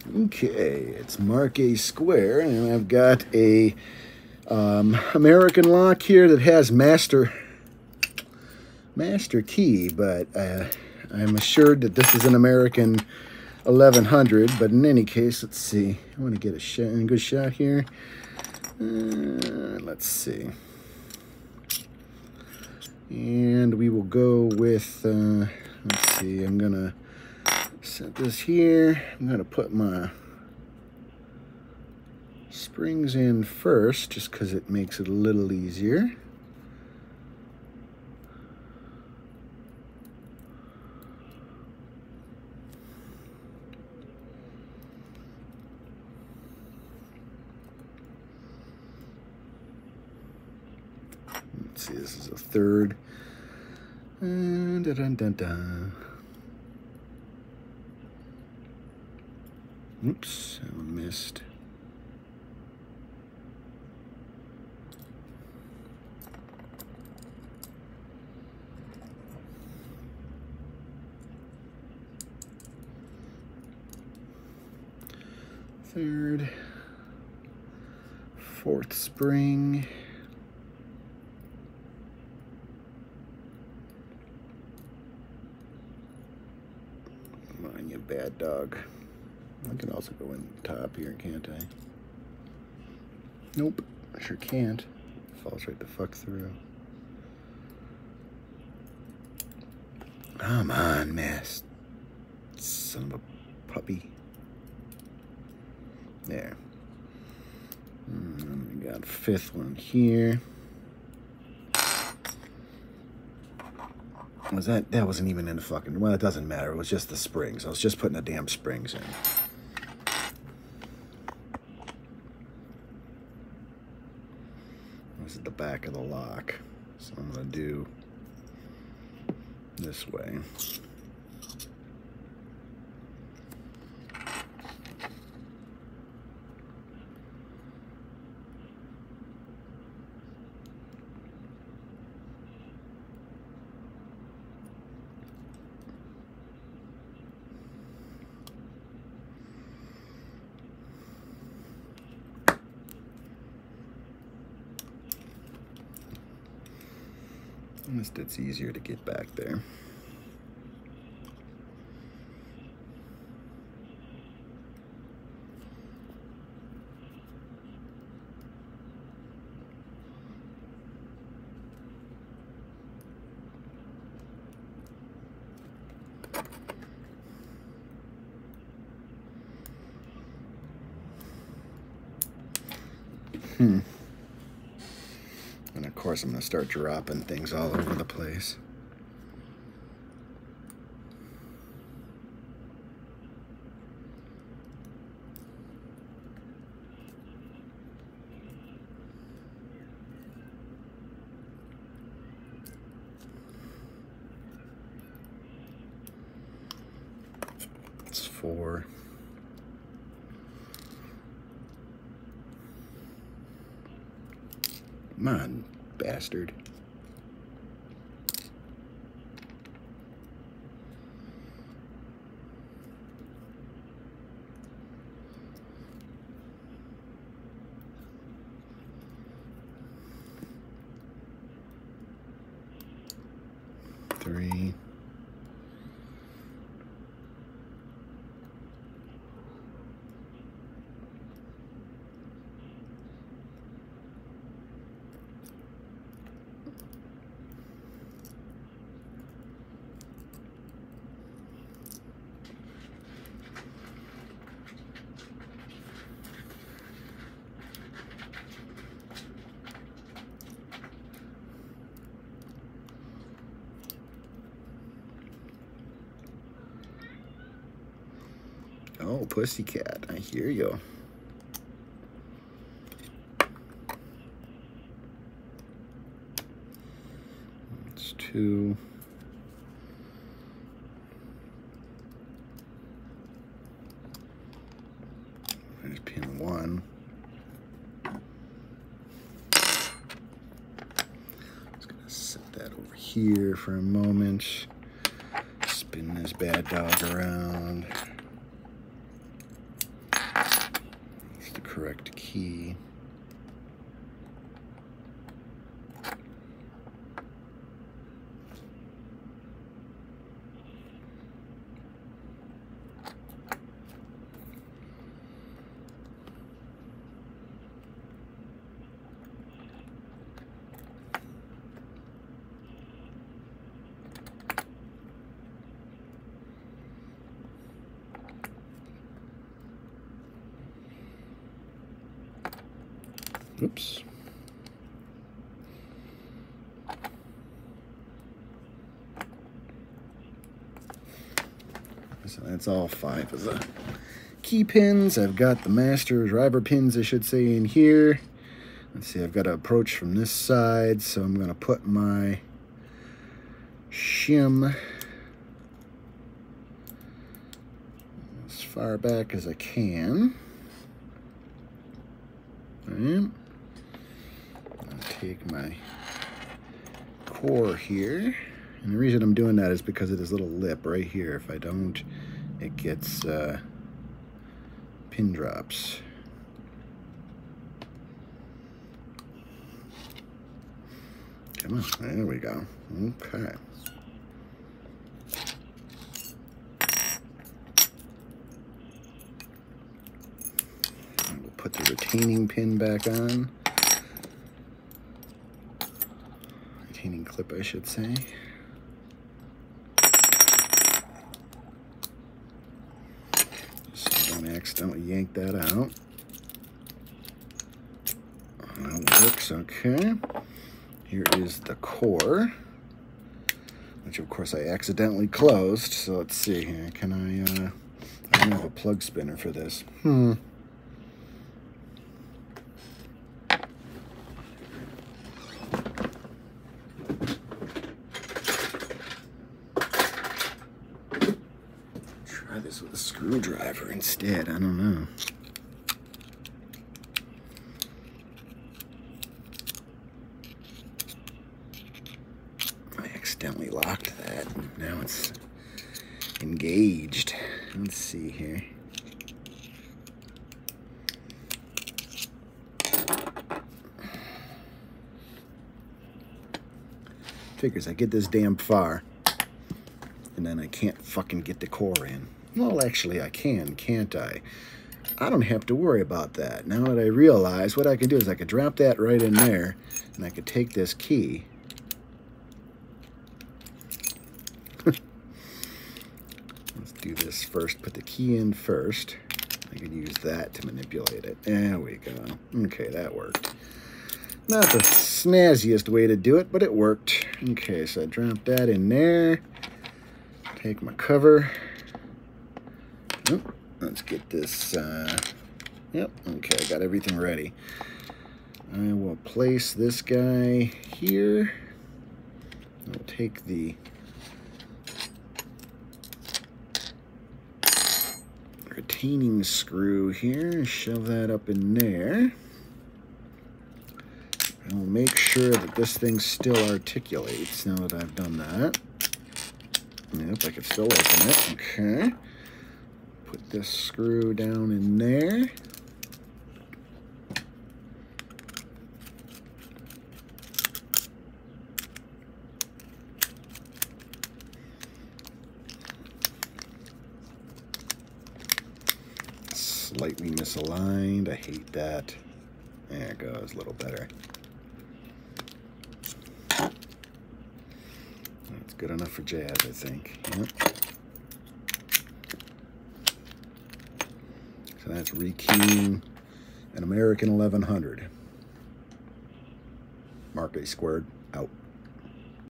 Okay, it's mark a square, and I've got a American lock here that has master key, but I'm assured that this is an American 1100. But in any case, let's see. I want to get a good shot here. Let's see. And we will go with, let's see, I'm going to set this here. I'm going to put my springs in first, just because it makes it a little easier. Let's see, this is a third. Dun, dun, dun, dun. Oops, I missed. Third, fourth spring. Come on, you bad dog. I can also go in the top here, can't I? Nope, I sure can't. Falls right the fuck through. Come on, miss. Son of a puppy. There. We got fifth one here. Was that wasn't even in the fucking, well, it doesn't matter. It was just the springs. I was just putting the damn springs in. This is the back of the lock. So I'm gonna do this way. It's easier to get back there. And of course, I'm going to start dropping things all over the place. It's 4. Come on, bastard. Three. Oh, pussycat, I hear you. It's 2. There's pin 1. Just gonna set that over here for a moment. Spin this bad dog around. correct key. Oops. So that's all 5 of the key pins. I've got the master driver pins, I should say, in here. Let's see, I've got to approach from this side, so I'm going to put my shim as far back as I can. Right. Take my core here, and the reason I'm doing that is because of this little lip right here. If I don't, it gets pin drops. Come on, there we go. Okay. We'll put the retaining pin back on. Retaining clip, I should say. So don't accidentally yank that out. That works, okay. Here is the core, which of course I accidentally closed. So let's see here. Can I don't have a plug spinner for this. Try this with a screwdriver instead. I don't know. I accidentally locked that. Now it's engaged. Let's see here. Figures I get this damn far, and then I can't fucking get the core in. Well, actually I can, can't I? I don't have to worry about that. Now that I realize, what I can do is I could drop that right in there, and I could take this key. Let's do this first. Put the key in first. I can use that to manipulate it. There we go. Okay, that worked. Not the snazziest way to do it, but it worked. Okay, so I dropped that in there. Take my cover. Oh, let's get this. Yep, okay, I got everything ready. I will place this guy here. I'll take the retaining screw here, shove that up in there. And we'll make sure that this thing still articulates now that I've done that. Yep, I can still open it. Okay. Put this screw down in there. Slightly misaligned. I hate that. There it goes, a little better. That's good enough for jazz, I think. Yep. So that's rekeying an American 1100. Mark A squared out.